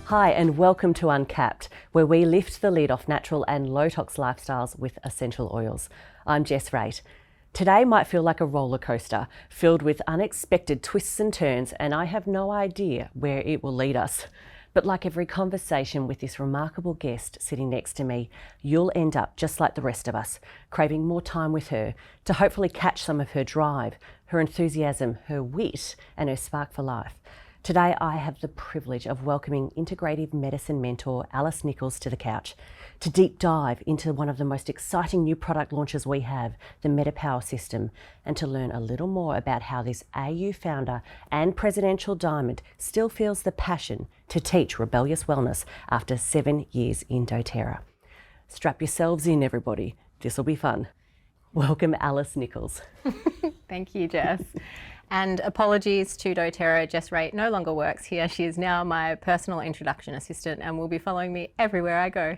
Hi and welcome to Uncapped, where we lift the lid off natural and low-tox lifestyles with essential oils. I'm Jess Raitt. Today might feel like a roller coaster, filled with unexpected twists and turns, and I have no idea where it will lead us. But like every conversation with this remarkable guest sitting next to me, you'll end up just like the rest of us, craving more time with her to hopefully catch some of her drive, her enthusiasm, her wit, and her spark for life. Today, I have the privilege of welcoming integrative medicine mentor Alice Nicholls to the couch to deep dive into one of the most exciting new product launches we have, the metaPWR system, and to learn a little more about how this AU founder and presidential diamond still feels the passion to teach rebellious wellness after 7 years in doTERRA. Strap yourselves in, everybody. This will be fun. Welcome, Alice Nicholls. Thank you, Jess. And apologies to doTERRA, Jess Raitt no longer works here. She is now my personal introduction assistant and will be following me everywhere I go.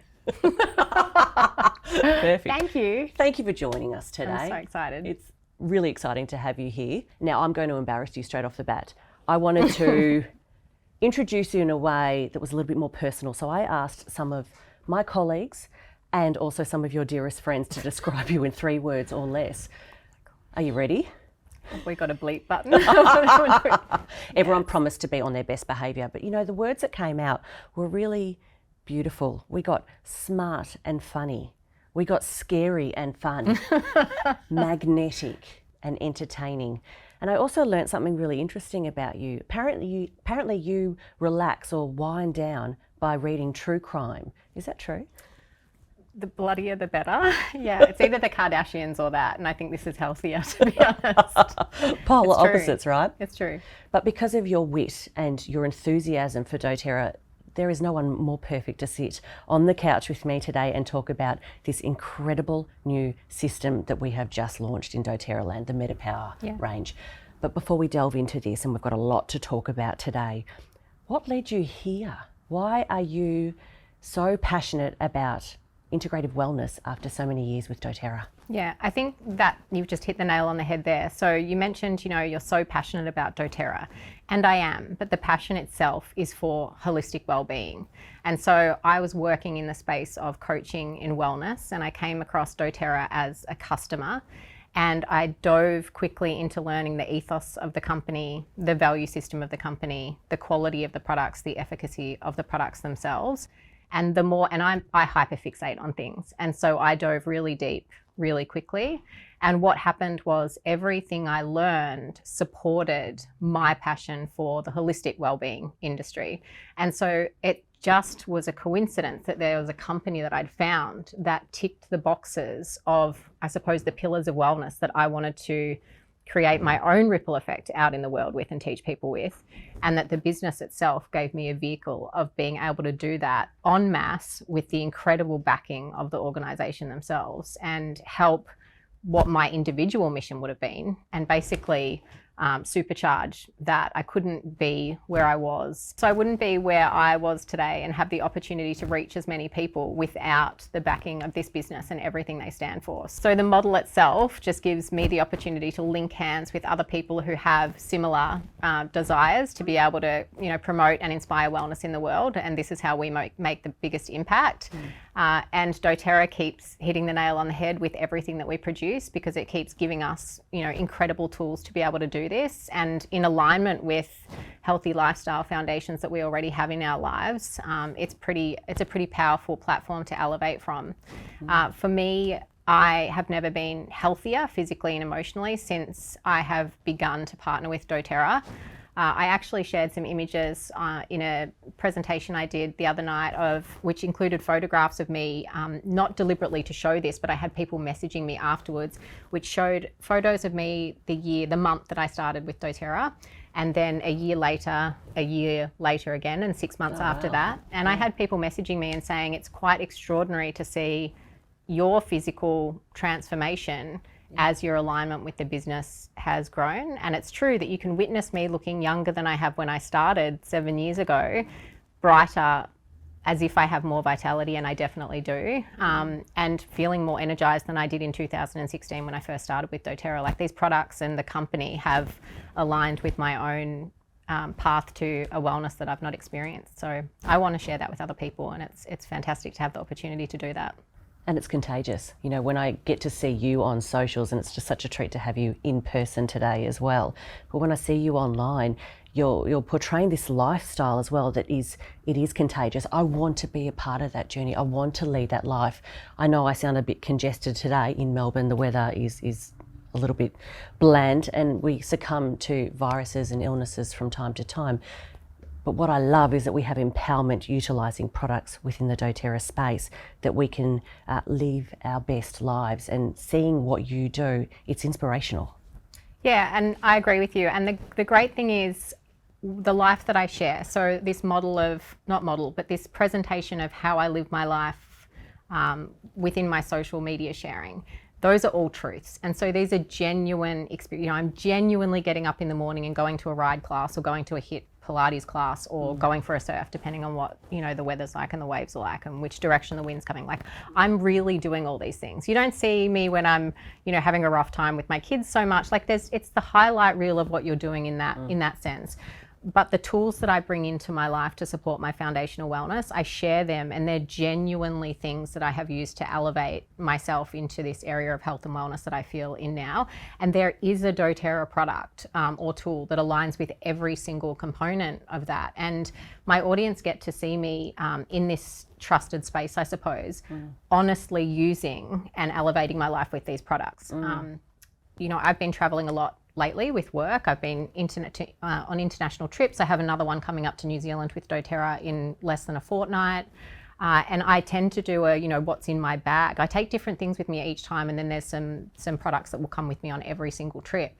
Perfect. Thank you. Thank you for joining us today. I'm so excited. It's really exciting to have you here. Now, I'm going to embarrass you straight off the bat. I wanted to introduce you in a way that was a little bit more personal. So I asked some of my colleagues and also some of your dearest friends to describe you in 3 words or less. Are you ready? Have we got a bleep button? Everyone promised to be on their best behaviour, but you know, the words that came out were really beautiful. We got smart and funny. We got scary and fun, magnetic and entertaining. And I also learnt something really interesting about you. Apparently you relax or wind down by reading true crime. Is that true? The bloodier the better. Yeah, it's either the Kardashians or that, and I think this is healthier, to be honest. Polar opposites, right? It's true. But because of your wit and your enthusiasm for doTERRA, there is no one more perfect to sit on the couch with me today and talk about this incredible new system that we have just launched in doTERRA land, the metaPWR range. But before we delve into this, and we've got a lot to talk about today, what led you here? Why are you so passionate about integrative wellness after so many years with doTERRA? Yeah, I think that you've just hit the nail on the head there. So you mentioned, you're so passionate about doTERRA, and I am, but the passion itself is for holistic well-being. And so I was working in the space of coaching in wellness, and I came across doTERRA as a customer, and I dove quickly into learning the ethos of the company, the value system of the company, the quality of the products, the efficacy of the products themselves. And I hyperfixate on things. And so I dove really deep, really quickly. And what happened was everything I learned supported my passion for the holistic wellbeing industry. And so it just was a coincidence that there was a company that I'd found that ticked the boxes of, I suppose, the pillars of wellness that I wanted to create my own ripple effect out in the world with and teach people with, and that the business itself gave me a vehicle of being able to do that en masse with the incredible backing of the organization themselves and help what my individual mission would have been, and basically supercharge that. I couldn't be where I was. So I wouldn't be where I was today and have the opportunity to reach as many people without the backing of this business and everything they stand for. So the model itself just gives me the opportunity to link hands with other people who have similar desires to be able to, promote and inspire wellness in the world. And this is how we make the biggest impact. And doTERRA keeps hitting the nail on the head with everything that we produce, because it keeps giving us, incredible tools to be able to do this, and in alignment with healthy lifestyle foundations that we already have in our lives. It's a pretty powerful platform to elevate from. For me, I have never been healthier physically and emotionally since I have begun to partner with doTERRA. I actually shared some images in a presentation I did the other night, which included photographs of me, not deliberately to show this, but I had people messaging me afterwards, which showed photos of me the month that I started with doTERRA, and then a year later again, and 6 months after that. And I had people messaging me and saying it's quite extraordinary to see your physical transformation as your alignment with the business has grown. And it's true that you can witness me looking younger than I have when I started 7 years ago, brighter, as if I have more vitality, and I definitely do, and feeling more energized than I did in 2016 when I first started with doTERRA. Like, these products and the company have aligned with my own path to a wellness that I've not experienced. So I want to share that with other people, and it's fantastic to have the opportunity to do that. And it's contagious. You know, when I get to see you on socials, and it's just such a treat to have you in person today as well. But when I see you online, you're portraying this lifestyle as well it is contagious. I want to be a part of that journey. I want to lead that life. I know I sound a bit congested today in Melbourne. The weather is a little bit bland and we succumb to viruses and illnesses from time to time. But what I love is that we have empowerment utilising products within the doTERRA space, that we can live our best lives, and seeing what you do, it's inspirational. Yeah, and I agree with you. And the great thing is the life that I share. So this this presentation of how I live my life within my social media sharing, those are all truths. And so these are genuine experience. You know, I'm genuinely getting up in the morning and going to a ride class or going to a HIIT Pilates class or going for a surf, depending on what, you know, the weather's like and the waves are like and which direction the wind's coming. Like, I'm really doing all these things. You don't see me when I'm, you know, having a rough time with my kids so much. Like, it's the highlight reel of what you're doing in that sense. But the tools that I bring into my life to support my foundational wellness, I share them, and they're genuinely things that I have used to elevate myself into this area of health and wellness that I feel in now. And there is a doTERRA product or tool that aligns with every single component of that. And my audience get to see me in this trusted space, I suppose, honestly using and elevating my life with these products. You know, I've been traveling a lot lately with work. I've been on international trips. I have another one coming up to New Zealand with doTERRA in less than a fortnight. And I tend to do a, you know, what's in my bag. I take different things with me each time, and then there's some products that will come with me on every single trip.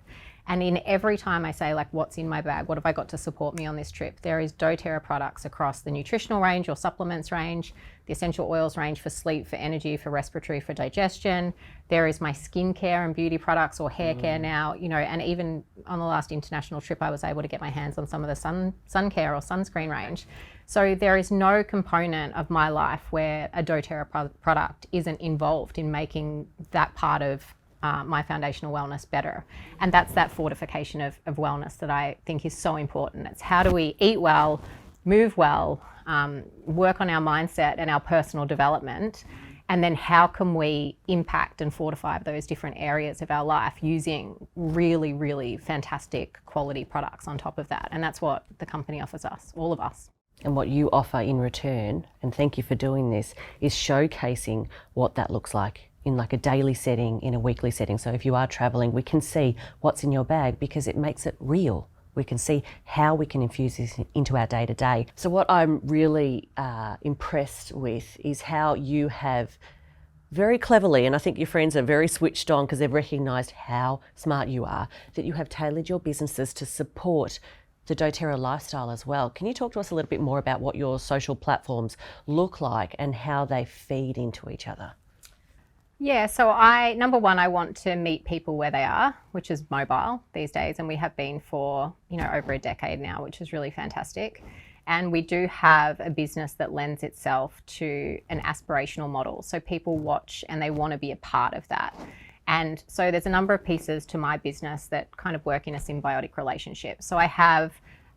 And in every time I say, like, what's in my bag? What have I got to support me on this trip? There is doTERRA products across the nutritional range or supplements range, the essential oils range for sleep, for energy, for respiratory, for digestion. There is my skincare and beauty products or hair care now, you know, and even on the last international trip, I was able to get my hands on some of the sun care or sunscreen range. So there is no component of my life where a doTERRA product isn't involved in making that part of my foundational wellness better. And that's that fortification of wellness that I think is so important. It's how do we eat well, move well, work on our mindset and our personal development, and then how can we impact and fortify those different areas of our life using really, really fantastic quality products on top of that. And that's what the company offers us, all of us. And what you offer in return, and thank you for doing this, is showcasing what that looks like in like a daily setting, in a weekly setting. So if you are traveling, we can see what's in your bag because it makes it real. We can see how we can infuse this into our day-to-day. So what I'm really impressed with is how you have very cleverly, and I think your friends are very switched on because they've recognised how smart you are, that you have tailored your businesses to support the doTERRA lifestyle as well. Can you talk to us a little bit more about what your social platforms look like and how they feed into each other? Yeah, so number one, I want to meet people where they are, which is mobile these days. And we have been for, you know, over a decade now, which is really fantastic. And we do have a business that lends itself to an aspirational model. So people watch and they want to be a part of that. And so there's a number of pieces to my business that kind of work in a symbiotic relationship. So I have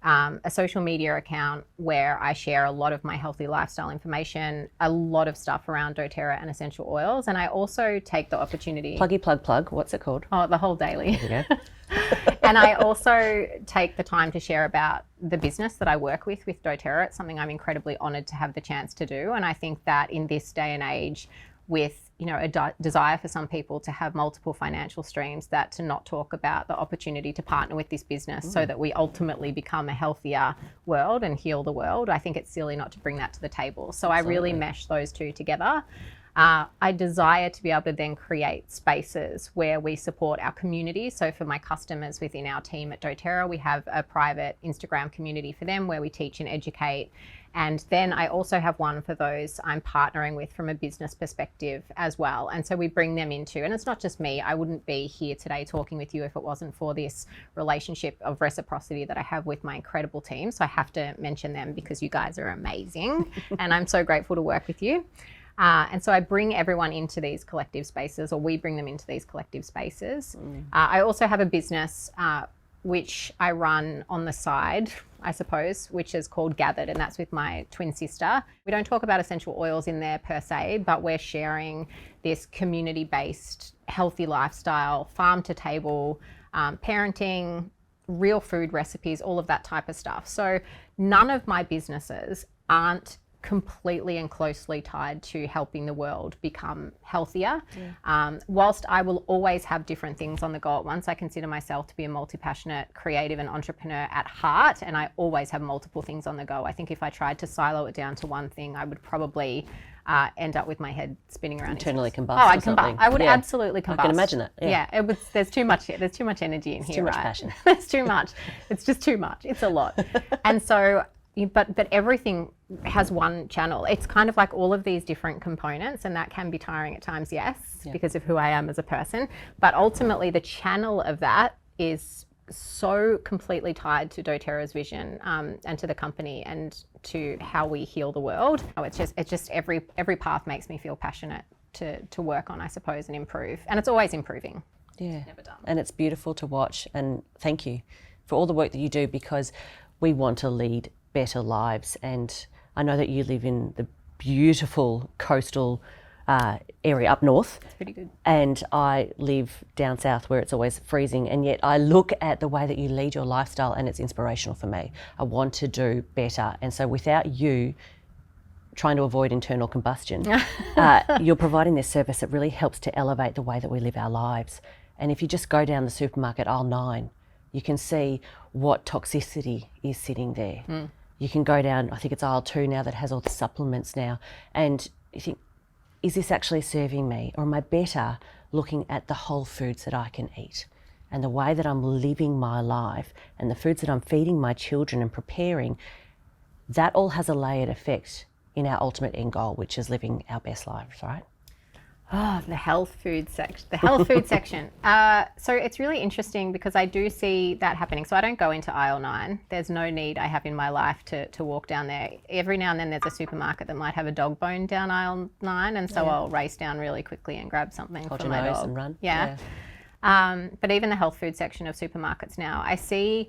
a social media account where I share a lot of my healthy lifestyle information, a lot of stuff around doTERRA and essential oils. And I also take the opportunity... Plug. What's it called? Oh, the whole daily. There you go. And I also take the time to share about the business that I work with doTERRA. It's something I'm incredibly honoured to have the chance to do. And I think that in this day and age, with, you know, a desire for some people to have multiple financial streams, that to not talk about the opportunity to partner with this business so that we ultimately become a healthier world and heal the world. I think it's silly not to bring that to the table. So Absolutely. I really mesh those two together. I desire to be able to then create spaces where we support our community. So for my customers within our team at doTERRA, we have a private Instagram community for them where we teach and educate. And then I also have one for those I'm partnering with from a business perspective as well. And so we bring them into, and it's not just me, I wouldn't be here today talking with you if it wasn't for this relationship of reciprocity that I have with my incredible team. So I have to mention them because you guys are amazing and I'm so grateful to work with you. And so I bring everyone into these collective spaces, or we bring them into these collective spaces. I also have a business which I run on the side, I suppose, which is called Gathered, and that's with my twin sister. We don't talk about essential oils in there per se, but we're sharing this community-based healthy lifestyle, farm to table, parenting, real food recipes, all of that type of stuff. So none of my businesses aren't completely and closely tied to helping the world become healthier. Whilst I will always have different things on the go at once, I consider myself to be a multi-passionate creative and entrepreneur at heart, and I always have multiple things on the go. I think if I tried to silo it down to one thing, I would probably end up with my head spinning around. Internally combust. Oh, I'd combust. I would absolutely combust. I can imagine that. Yeah, there's too much energy in here. Too much passion. There's too much. It's just too much. It's a lot. And so, but everything has one channel. It's kind of like all of these different components, and that can be tiring at times, yes, because of who I am as a person. But ultimately, the channel of that is so completely tied to doTERRA's vision and to the company and to how we heal the world. It's just every path makes me feel passionate to work on, I suppose, and improve. And it's always improving. Yeah, it's never done. And it's beautiful to watch. And thank you for all the work that you do, because we want to lead better lives. And I know that you live in the beautiful coastal area up north. It's pretty good. And I live down south where it's always freezing, and yet I look at the way that you lead your lifestyle and it's inspirational for me. I want to do better. And so without you trying to avoid internal combustion, you're providing this service that really helps to elevate the way that we live our lives. And if you just go down the supermarket aisle 9, you can see what toxicity is sitting there. You can go down, I think it's aisle 2 now that has all the supplements now, and you think, is this actually serving me? Or am I better looking at the whole foods that I can eat and the way that I'm living my life and the foods that I'm feeding my children and preparing? That all has a layered effect in our ultimate end goal, which is living our best lives, right? Oh, the health food section. So it's really interesting because I do see that happening. So I don't go into aisle 9. There's no need I have in my life to walk down there. Every now and then there's a supermarket that might have a dog bone down aisle 9, and so I'll race down really quickly and grab something for my dog. And run. Yeah. But even the health food section of supermarkets now, I see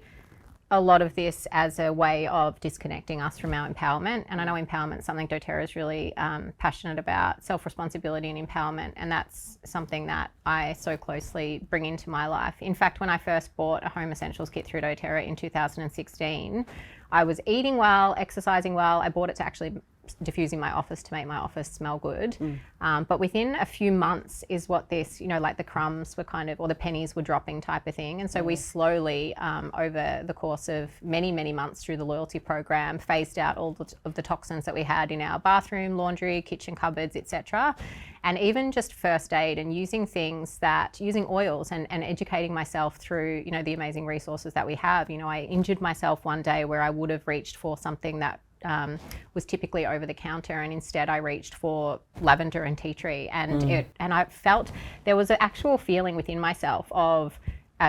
a lot of this as a way of disconnecting us from our empowerment. And I know empowerment is something doTERRA is really passionate about, self-responsibility and empowerment. And that's something that I so closely bring into my life. In fact, when I first bought a home essentials kit through doTERRA in 2016, I was eating well, exercising well. I bought it to actually diffusing my office to make my office smell good. But within a few months is what this, like the crumbs were kind of, or the pennies were dropping type of thing. And so we slowly, over the course of many, many months through the loyalty program, phased out all of the toxins that we had in our bathroom, laundry, kitchen cupboards, etc. And even just first aid and using oils and educating myself through, the amazing resources that we have. I injured myself one day where I would have reached for something that was typically over the counter, and instead I reached for lavender and tea tree, and I felt there was an actual feeling within myself of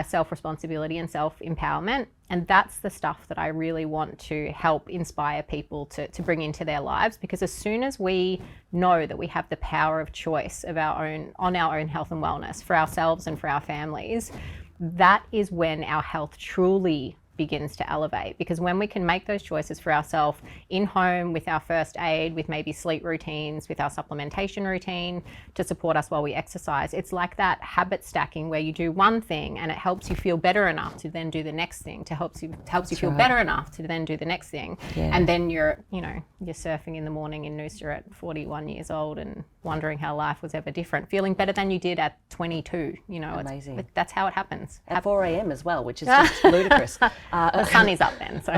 self-responsibility and self-empowerment, and that's the stuff that I really want to help inspire people to bring into their lives, because as soon as we know that we have the power of choice on our own health and wellness for ourselves and for our families, that is when our health truly begins to elevate. Because when we can make those choices for ourselves in home, with our first aid, with maybe sleep routines, with our supplementation routine to support us while we exercise, it's like that habit stacking where you do one thing and it helps you feel better enough to then do the next thing, helps you feel better enough to then do the next thing. And then you're surfing in the morning in Noosa at 41 years old and wondering how life was ever different, feeling better than you did at 22. Amazing. That's how it happens. At 4 a.m. as well, which is just ludicrous. The sun is up then, so.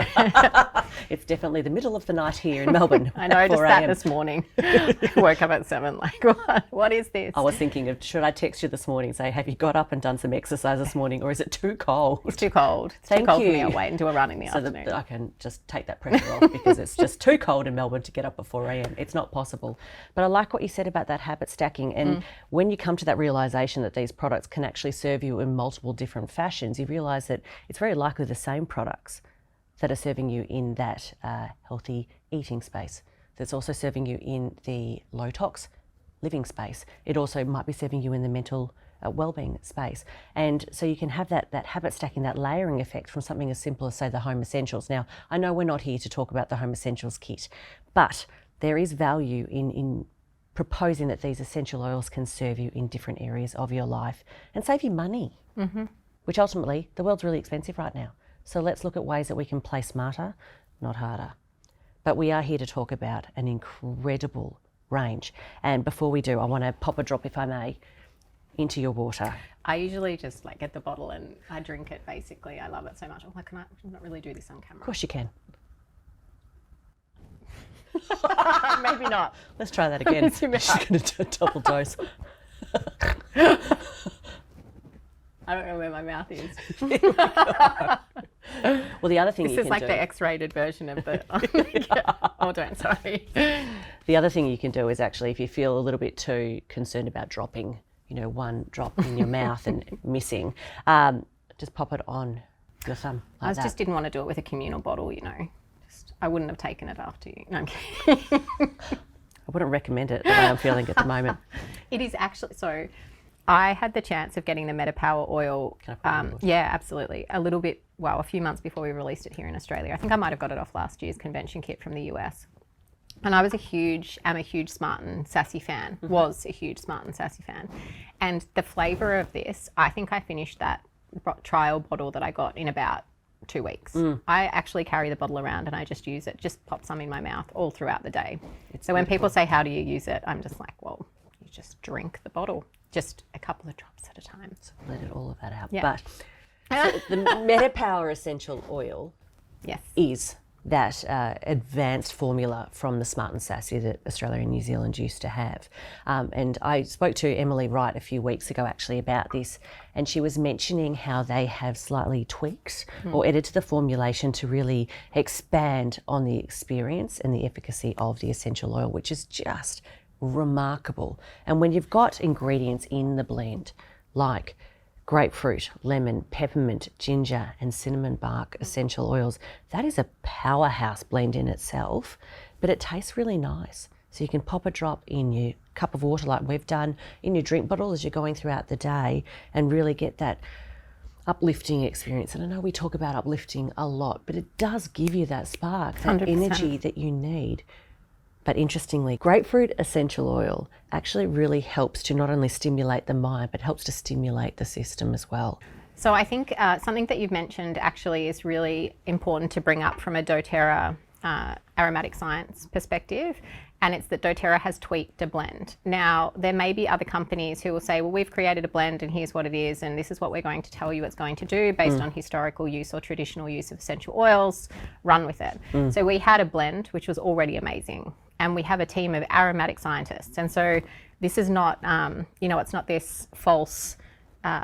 It's definitely the middle of the night here in Melbourne. I know, just that this morning. I woke up at 7, like, what is this? I was thinking of, should I text you this morning and say, have you got up and done some exercise this morning, or is it too cold? It's too cold. It's too cold for me. I'll wait and do a run in the afternoon. I can just take that pressure off, because it's just too cold in Melbourne to get up at 4 a.m. It's not possible. But I like what you said about that habit stacking. And when you come to that realisation that these products can actually serve you in multiple different fashions, you realise that it's very likely the same products that are serving you in that healthy eating space, that's also serving you in the low tox living space. It also might be serving you in the mental wellbeing space. And so you can have that habit stacking, that layering effect from something as simple as, say, the home essentials. Now, I know we're not here to talk about the home essentials kit, but there is value in proposing that these essential oils can serve you in different areas of your life and save you money, which ultimately, the world's really expensive right now. So let's look at ways that we can play smarter, not harder. But we are here to talk about an incredible range. And before we do, I want to pop a drop, if I may, into your water. I usually just like get the bottle and I drink it basically. I love it so much. I'm like, can I not really do this on camera? Of course you can. Maybe not. Let's try that again. She's going to double dose. I don't know where my mouth is. Well, the other thing this you can do... This is like the X-rated version of the... Oh, don't, sorry. The other thing you can do is actually, if you feel a little bit too concerned about dropping, you know, one drop in your mouth and missing, just pop it on your thumb like that. Just didn't want to do it with a communal bottle, you know. I wouldn't have taken it after you. No, I'm kidding. I wouldn't recommend it the way I'm feeling at the moment. It is actually... So I had the chance of getting the metaPWR oil. Can I put it on? Yeah, absolutely. A few months before we released it here in Australia. I think I might have got it off last year's convention kit from the US. And I'm a huge Smart and Sassy fan, was a huge Smart and Sassy fan. And the flavour of this, I think I finished that trial bottle that I got in about 2 weeks. I actually carry the bottle around and I just use it, just pop some in my mouth all throughout the day. So when people say, how do you use it? I'm just like, well, you just drink the bottle, just a couple of drops at a time. So let it all of that out. Yeah. But so the metaPWR essential oil is that advanced formula from the Smart and Sassy that Australia and New Zealand used to have. And I spoke to Emily Wright a few weeks ago actually about this, and she was mentioning how they have slightly tweaked or edited the formulation to really expand on the experience and the efficacy of the essential oil, which is just remarkable. And when you've got ingredients in the blend like grapefruit, lemon, peppermint, ginger and cinnamon bark essential oils, that is a powerhouse blend in itself, but it tastes really nice. So you can pop a drop in your cup of water like we've done, in your drink bottle as you're going throughout the day, and really get that uplifting experience. And I know we talk about uplifting a lot, but it does give you that spark, that 100%. energy that you need. But interestingly, grapefruit essential oil actually really helps to not only stimulate the mind, but helps to stimulate the system as well. So I think something that you've mentioned actually is really important to bring up from a doTERRA aromatic science perspective, and it's that doTERRA has tweaked a blend. Now, there may be other companies who will say, well, we've created a blend and here's what it is, and this is what we're going to tell you it's going to do based on historical use or traditional use of essential oils, run with it. So we had a blend which was already amazing, and we have a team of aromatic scientists. And so this is not, it's not this false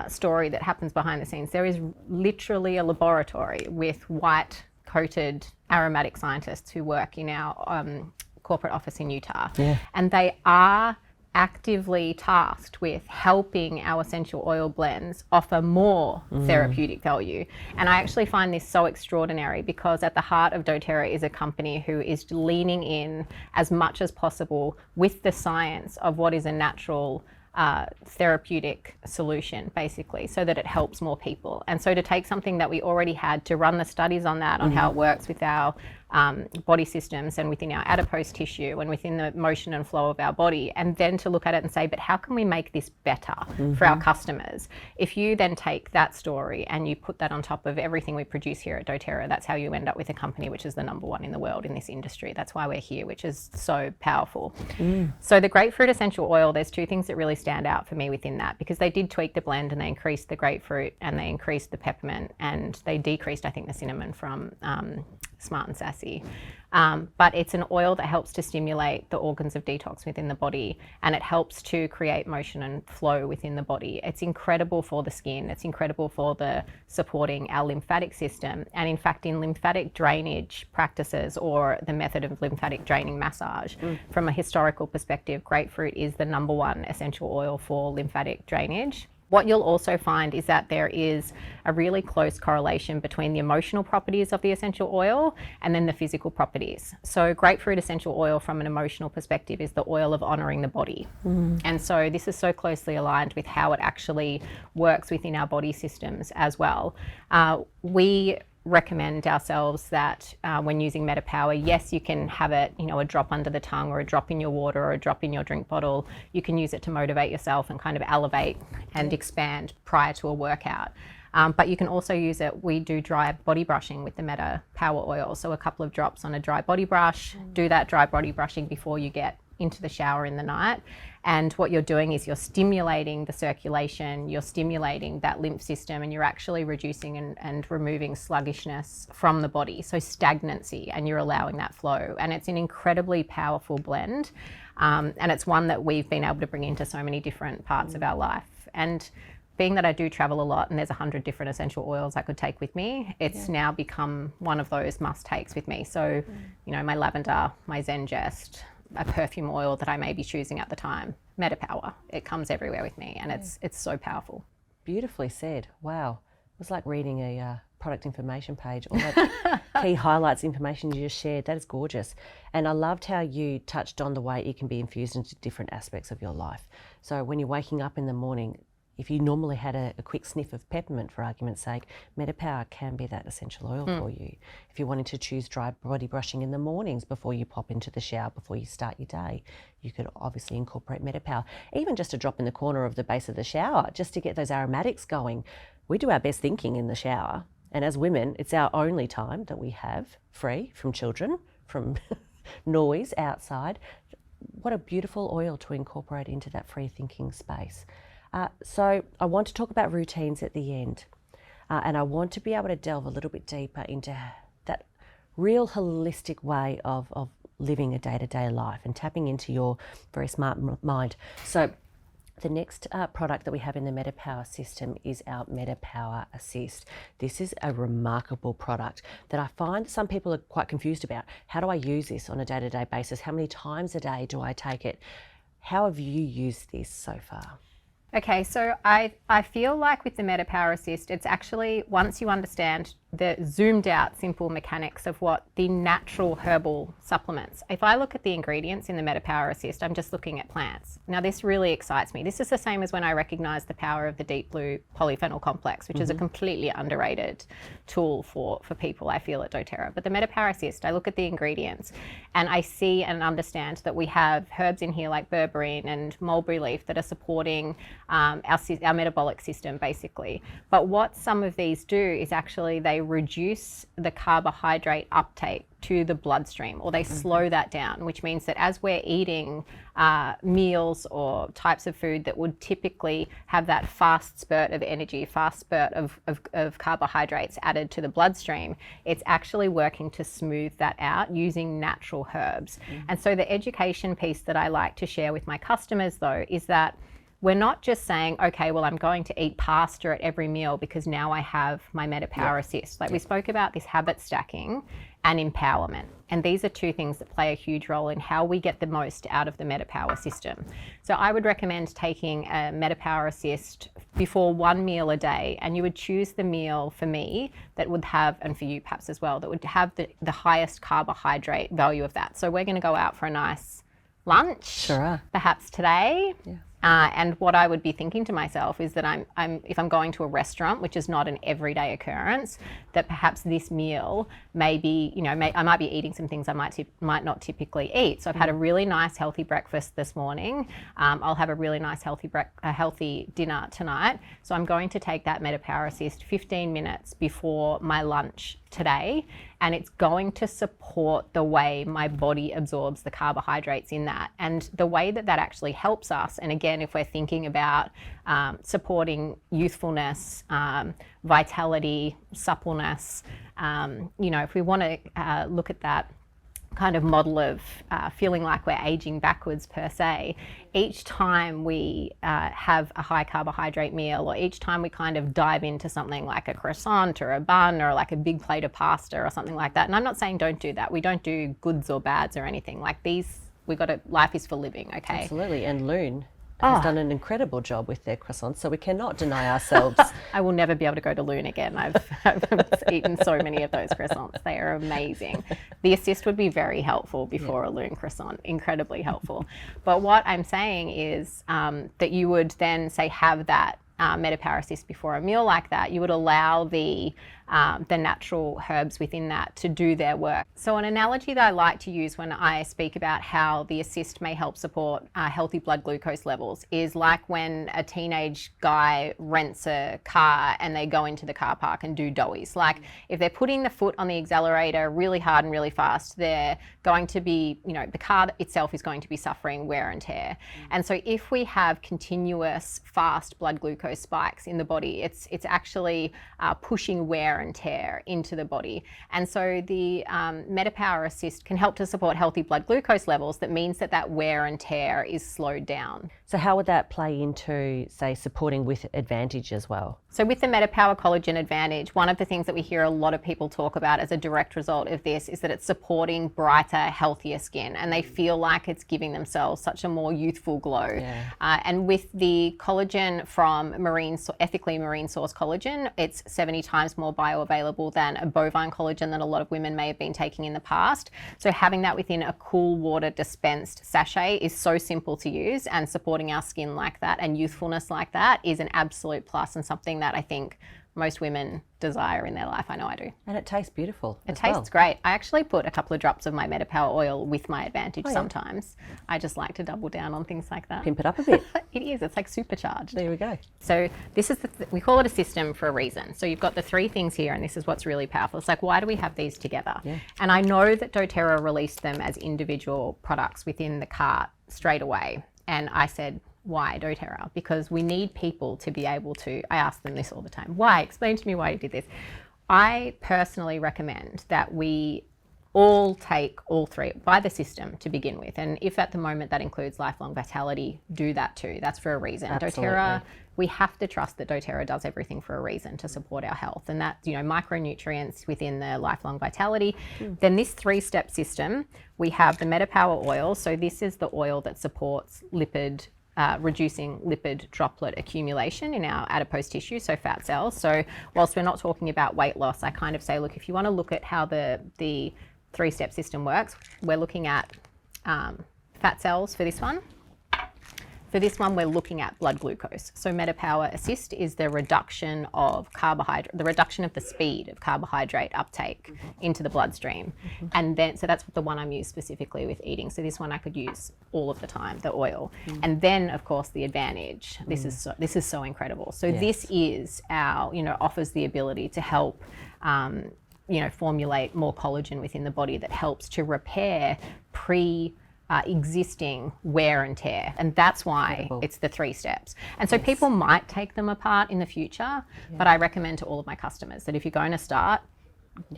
story that happens behind the scenes. There is literally a laboratory with white coated aromatic scientists who work in our corporate office in Utah. And they are actively tasked with helping our essential oil blends offer more therapeutic value. And I actually find this so extraordinary because at the heart of doTERRA is a company who is leaning in as much as possible with the science of what is a natural therapeutic solution, basically, so that it helps more people. And so to take something that we already had, to run the studies on that, on how it works with our body systems and within our adipose tissue and within the motion and flow of our body, and then to look at it and say, but how can we make this better for our customers? If you then take that story and you put that on top of everything we produce here at doTERRA, that's how you end up with a company which is the #1 in the world in this industry. That's why we're here, which is so powerful. So the grapefruit essential oil, there's two things that really stand out for me within that, because they did tweak the blend and they increased the grapefruit and they increased the peppermint and they decreased, I think, the cinnamon from Smart and Sassy. But it's an oil that helps to stimulate the organs of detox within the body, and it helps to create motion and flow within the body. It's incredible for the skin. It's incredible for the supporting our lymphatic system. And in fact, in lymphatic drainage practices or the method of lymphatic draining massage, from a historical perspective, grapefruit is the #1 essential oil for lymphatic drainage. What you'll also find is that there is a really close correlation between the emotional properties of the essential oil and then the physical properties. So grapefruit essential oil from an emotional perspective is the oil of honouring the body. And so this is so closely aligned with how it actually works within our body systems as well. We recommend ourselves that when using metaPWR, yes, you can have it, a drop under the tongue or a drop in your water or a drop in your drink bottle. You can use it to motivate yourself and kind of elevate and expand prior to a workout. But you can also use it, we do dry body brushing with the metaPWR oil. So a couple of drops on a dry body brush, do that dry body brushing before you get into the shower in the night. And what you're doing is you're stimulating the circulation, you're stimulating that lymph system, and you're actually reducing and removing sluggishness from the body, so stagnancy, and you're allowing that flow. And it's an incredibly powerful blend, and it's one that we've been able to bring into so many different parts of our life. And being that I do travel a lot and there's 100 different essential oils I could take with me, it's now become one of those must-takes with me. So, my lavender, my Zengest, a perfume oil that I may be choosing at the time, metaPWR. It comes everywhere with me, and it's so powerful. Beautifully said. Wow. It was like reading a product information page. All that key highlights information you just shared. That is gorgeous. And I loved how you touched on the way it can be infused into different aspects of your life. So when you're waking up in the morning, if you normally had a quick sniff of peppermint, for argument's sake, metaPWR can be that essential oil for you. If you're wanting to choose dry body brushing in the mornings before you pop into the shower, before you start your day, you could obviously incorporate metaPWR. Even just a drop in the corner of the base of the shower, just to get those aromatics going. We do our best thinking in the shower, and as women, it's our only time that we have free from children, from noise outside. What a beautiful oil to incorporate into that free thinking space. So I want to talk about routines at the end, and I want to be able to delve a little bit deeper into that real holistic way of living a day-to-day life and tapping into your very smart mind. So the next product that we have in the metaPWR system is our metaPWR Assist. This is a remarkable product that I find some people are quite confused about. How do I use this on a day-to-day basis? How many times a day do I take it? How have you used this so far? Okay, so I feel like with the metaPWR Assist, it's actually, once you understand the zoomed out simple mechanics of what the natural herbal supplements. If I look at the ingredients in the metaPWR Assist, I'm just looking at plants. Now this really excites me. This is the same as when I recognized the power of the deep blue polyphenol complex, which is a completely underrated tool for people, I feel, at doTERRA. But the metaPWR Assist, I look at the ingredients and I see and understand that we have herbs in here like berberine and mulberry leaf that are supporting our metabolic system basically. But what some of these do is actually they reduce the carbohydrate uptake to the bloodstream, or they slow that down, which means that as we're eating meals or types of food that would typically have that fast spurt of energy, fast spurt of carbohydrates added to the bloodstream, it's actually working to smooth that out using natural herbs. And so the education piece that I like to share with my customers though is that we're not just saying, okay, well, I'm going to eat pasta at every meal because now I have my metaPWR Assist. Like we spoke about this habit stacking and empowerment. And these are two things that play a huge role in how we get the most out of the metaPWR system. So I would recommend taking a metaPWR Assist before one meal a day, and you would choose the meal for me that would have, and for you perhaps as well, that would have the highest carbohydrate value of that. So we're going to go out for a nice lunch, perhaps today. And what I would be thinking to myself is that if I'm going to a restaurant, which is not an everyday occurrence, that perhaps this meal may be, I might be eating some things I might not typically eat. So I've had a really nice healthy breakfast this morning. I'll have a really nice healthy dinner tonight. So I'm going to take that metaPWR Assist 15 minutes before my lunch today, and it's going to support the way my body absorbs the carbohydrates in that, and the way that that actually helps us. And again, if we're thinking about supporting youthfulness, vitality, suppleness, if we want to look at that kind of model of feeling like we're aging backwards per se, each time we have a high carbohydrate meal, or each time we kind of dive into something like a croissant or a bun or like a big plate of pasta or something like that, and I'm not saying don't do that, we don't do goods or bads or anything like these, life is for living, okay? Absolutely. And Loon, has done an incredible job with their croissants, so we cannot deny ourselves. I will never be able to go to Loon again. I've eaten so many of those croissants. They are amazing. The assist would be very helpful before a Loon croissant, incredibly helpful. But what I'm saying is that you would then say have that metaPWR assist before a meal like that. You would allow the natural herbs within that to do their work. So an analogy that I like to use when I speak about how the assist may help support healthy blood glucose levels is like when a teenage guy rents a car and they go into the car park and do doughies. Like if they're putting the foot on the accelerator really hard and really fast, they're going to be, the car itself is going to be suffering wear and tear. And so if we have continuous fast blood glucose spikes in the body, it's actually pushing wear and tear into the body. And so the metaPWR assist can help to support healthy blood glucose levels. That means that wear and tear is slowed down. So how would that play into, say, supporting with Advantage as well? So with the metaPWR Collagen Advantage, one of the things that we hear a lot of people talk about as a direct result of this is that it's supporting brighter, healthier skin, and they feel like it's giving themselves such a more youthful glow. Yeah. And with the collagen from ethically marine source collagen, it's 70 times more bioavailable than a bovine collagen that a lot of women may have been taking in the past. So having that within a cool water dispensed sachet is so simple to use, and supporting our skin like that and youthfulness like that is an absolute plus, and something that I think most women desire in their life. I know I do. And it tastes beautiful. It tastes great. I actually put a couple of drops of my metaPWR oil with my Advantage sometimes. I just like to double down on things like that. Pimp it up a bit. It is. It's like supercharged. There we go. So this is we call it a system for a reason. So you've got the three things here, and this is what's really powerful. It's like, why do we have these together? Yeah. And I know that doTERRA released them as individual products within the cart straight away. And I said, why doTERRA? Because we need people to be able to, I ask them this all the time, why? Explain to me why you did this. I personally recommend that we all take all three, buy the system to begin with. And if at the moment that includes lifelong vitality, do that too. That's for a reason. Absolutely. doTERRA, we have to trust that doTERRA does everything for a reason to support our health. And that's, micronutrients within the lifelong vitality. Then this 3-step system, we have the metaPWR oil. So this is the oil that supports reducing lipid droplet accumulation in our adipose tissue, so fat cells. So whilst we're not talking about weight loss, I kind of say, look, if you want to look at how the 3-step system works, we're looking at fat cells for this one. For this one, we're looking at blood glucose. So metaPWR Assist is the reduction of the reduction of the speed of carbohydrate uptake into the bloodstream. And then, so that's the one I'm used specifically with eating. So this one I could use all of the time, the oil. And then, of course, the Advantage. This is so incredible. So this is our, offers the ability to help formulate more collagen within the body that helps to repair existing wear and tear. And that's why it's the 3 steps. And so people might take them apart in the future, but I recommend to all of my customers that if you're going to start,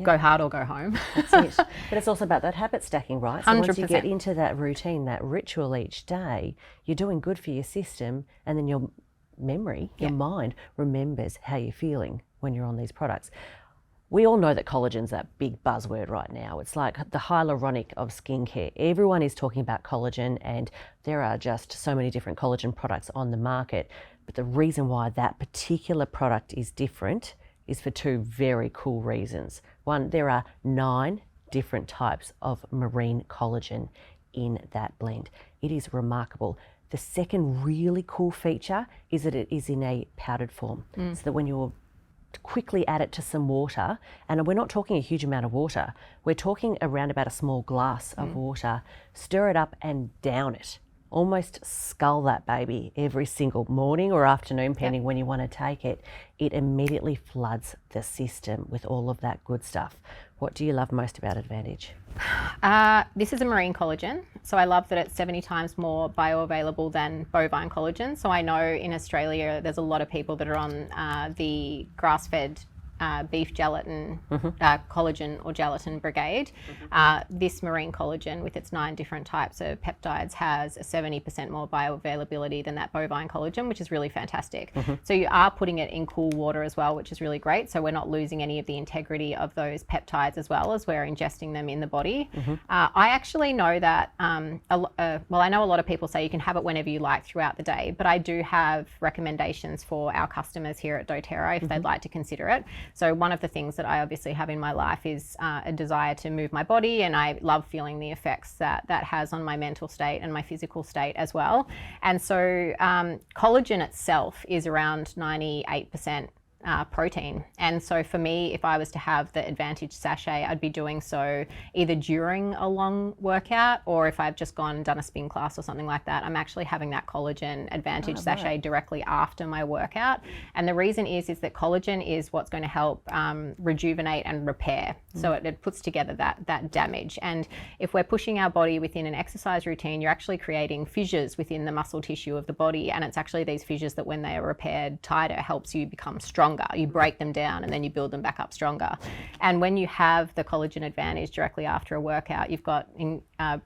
go hard or go home. That's it. But it's also about that habit stacking, right? So 100%. once you get into that routine, that ritual each day, you're doing good for your system, and then your memory, your mind remembers how you're feeling when you're on these products. We all know that collagen's that big buzzword right now. It's like the hyaluronic of skincare. Everyone is talking about collagen, and there are just so many different collagen products on the market. But the reason why that particular product is different is for 2 very cool reasons. One, there are 9 different types of marine collagen in that blend. It is remarkable. The second really cool feature is that it is in a powdered form, so that when you're quickly add it to some water, and we're not talking a huge amount of water, we're talking around about a small glass of water, stir it up and down it. Almost scull that baby every single morning or afternoon, depending when you want to take it. It immediately floods the system with all of that good stuff. What do you love most about Advantage? This is a marine collagen, so I love that it's 70 times more bioavailable than bovine collagen. So I know in Australia there's a lot of people that are on the grass-fed beef gelatin, collagen or gelatin brigade. This marine collagen with its 9 different types of peptides has a 70% more bioavailability than that bovine collagen, which is really fantastic. So you are putting it in cool water as well, which is really great. So we're not losing any of the integrity of those peptides as well as we're ingesting them in the body. I actually know that, well, I know a lot of people say you can have it whenever you like throughout the day, but I do have recommendations for our customers here at doTERRA if they'd like to consider it. So one of the things that I obviously have in my life is a desire to move my body, and I love feeling the effects that that has on my mental state and my physical state as well. And so collagen itself is around 98% protein. And so for me, if I was to have the Advantage sachet, I'd be doing so either during a long workout, or if I've just gone and done a spin class or something like that, I'm actually having that collagen Advantage sachet directly after my workout. And the reason is that collagen is what's going to help rejuvenate and repair. So it puts together that damage. And if we're pushing our body within an exercise routine, you're actually creating fissures within the muscle tissue of the body. And it's actually these fissures that when they are repaired tighter helps you become stronger. You break them down and then you build them back up stronger. And when you have the collagen Advantage directly after a workout, you've got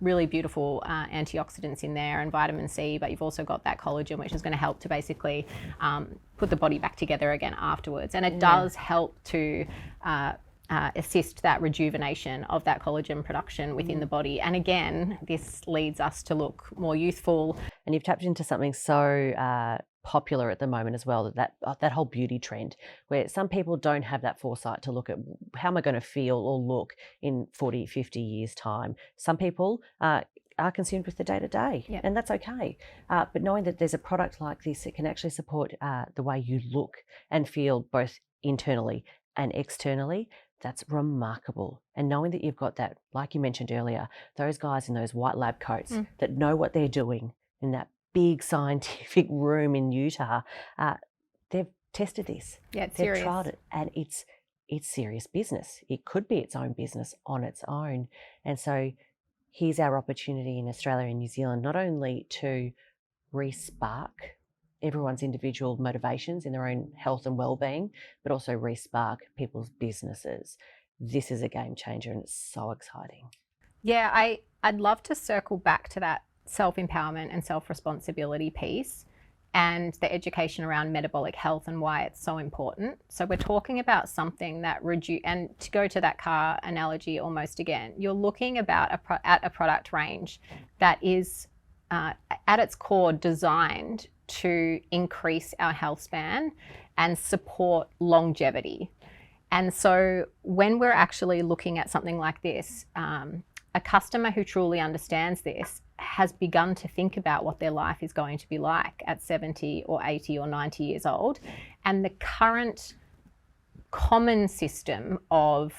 really beautiful antioxidants in there and vitamin C, but you've also got that collagen, which is going to help to basically put the body back together again afterwards. And it does help to assist that rejuvenation of that collagen production within the body. And again, this leads us to look more youthful. And you've tapped into something so popular at the moment as well, that whole beauty trend, where some people don't have that foresight to look at how am I going to feel or look in 40, 50 years time. Some people are consumed with the day-to-day, and that's okay. But knowing that there's a product like this, it can actually support the way you look and feel both internally and externally, that's remarkable. And knowing that you've got that, like you mentioned earlier, those guys in those white lab coats that know what they're doing in that big scientific room in Utah, they've tested this. Yeah, it's they've serious. tried it, and it's serious business. It could be its own business on its own. And so here's our opportunity in Australia and New Zealand, not only to re-spark everyone's individual motivations in their own health and well-being, but also re-spark people's businesses. This is a game changer, and it's so exciting. Yeah, I'd love to circle back to that self-empowerment and self-responsibility piece and the education around metabolic health and why it's so important. So we're talking about something that and to go to that car analogy almost again, you're looking at a product range that is at its core designed to increase our health span and support longevity. And so when we're actually looking at something like this, a customer who truly understands this has begun to think about what their life is going to be like at 70 or 80 or 90 years old. And the current common system of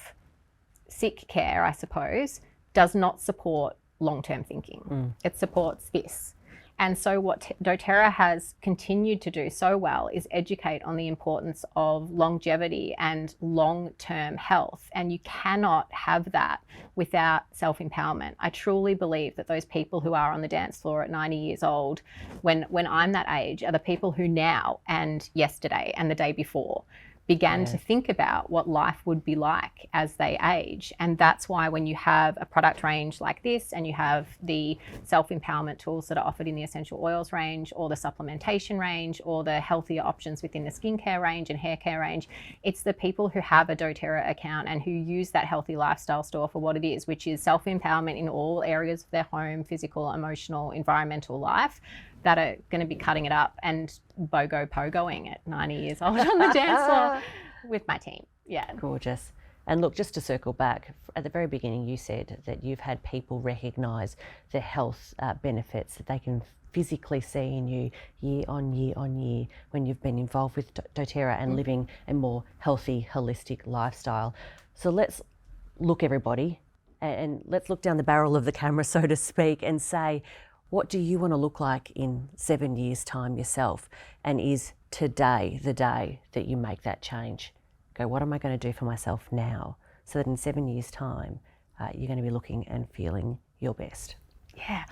sick care, I suppose, does not support long-term thinking. It supports this. And so what doTERRA has continued to do so well is educate on the importance of longevity and long-term health. And you cannot have that without self-empowerment. I truly believe that those people who are on the dance floor at 90 years old, when I'm that age, are the people who now and yesterday and the day before began to think about what life would be like as they age. And that's why when you have a product range like this and you have the self-empowerment tools that are offered in the essential oils range or the supplementation range or the healthier options within the skincare range and hair care range, it's the people who have a doTERRA account and who use that healthy lifestyle store for what it is, which is self-empowerment in all areas of their home, physical, emotional, environmental life, that are going to be cutting it up and pogoing at 90 years old on the dance floor with my team. Yeah. Gorgeous. And look, just to circle back, at the very beginning you said that you've had people recognise the health benefits that they can physically see in you year on year on year when you've been involved with doTERRA and living a more healthy, holistic lifestyle. So let's look, everybody, and let's look down the barrel of the camera, so to speak, and say, what do you want to look like in 7 years' time yourself? And is today the day that you make that change? Go, what am I going to do for myself now? So that in 7 years' time, you're going to be looking and feeling your best. Yeah.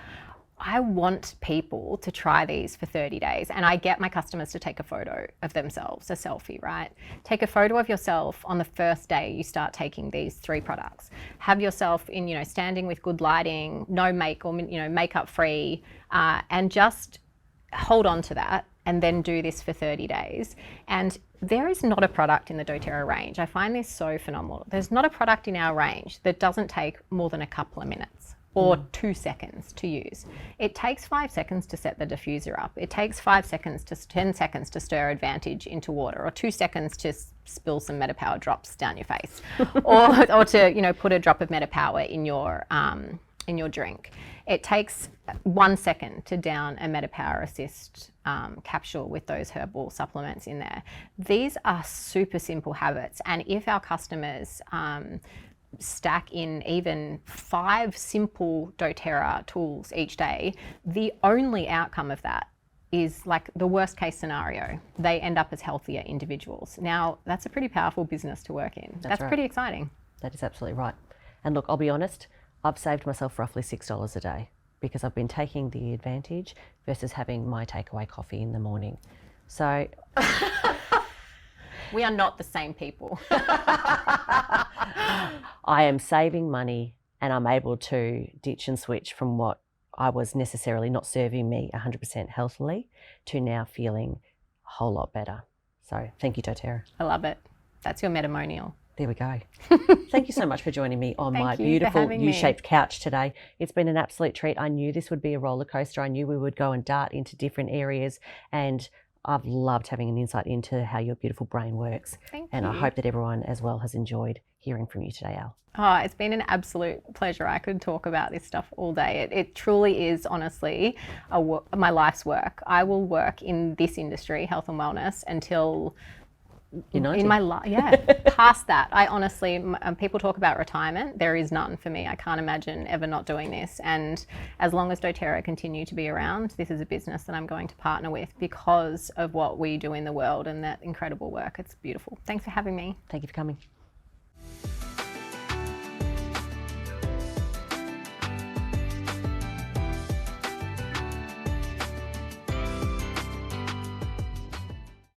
I want people to try these for 30 days, and I get my customers to take a photo of themselves, a selfie, right? Take a photo of yourself on the first day you start taking these 3 products. Have yourself in, standing with good lighting, no make or, makeup free, and just hold on to that and then do this for 30 days. And there is not a product in the doTERRA range. I find this so phenomenal. There's not a product in our range that doesn't take more than a couple of minutes or 2 seconds to use. It takes 5 seconds to set the diffuser up. It takes 5 seconds to 10 seconds to stir Advantage into water, or 2 seconds to spill some metaPWR drops down your face, or to put a drop of metaPWR in your drink. It takes 1 second to down a metaPWR Assist capsule with those herbal supplements in there. These are super simple habits, and if our customers stack in even 5 simple doTERRA tools each day, the only outcome of that is, like, the worst case scenario, they end up as healthier individuals. Now, that's a pretty powerful business to work in. That's right. Pretty exciting. That is absolutely right. And look, I'll be honest, I've saved myself roughly $6 a day because I've been taking the Advantage versus having my takeaway coffee in the morning. So we are not the same people. I am saving money, and I'm able to ditch and switch from what I was necessarily not serving me 100% healthily to now feeling a whole lot better. So thank you, doTERRA. I love it. That's your metamonial. There we go. Thank you so much for joining me on my Thank you beautiful for having me. U-shaped couch today. It's been an absolute treat. I knew this would be a roller coaster. I knew we would go and dart into different areas, and I've loved having an insight into how your beautiful brain works. Thank and you. I hope that everyone as well has enjoyed hearing from you today, Al. Oh, it's been an absolute pleasure. I could talk about this stuff all day. It truly is, honestly, my life's work. I will work in this industry, health and wellness, until You're 90. in my life. Yeah, past that. I honestly, people talk about retirement. There is none for me. I can't imagine ever not doing this. And as long as doTERRA continue to be around, this is a business that I'm going to partner with because of what we do in the world and that incredible work. It's beautiful. Thanks for having me. Thank you for coming.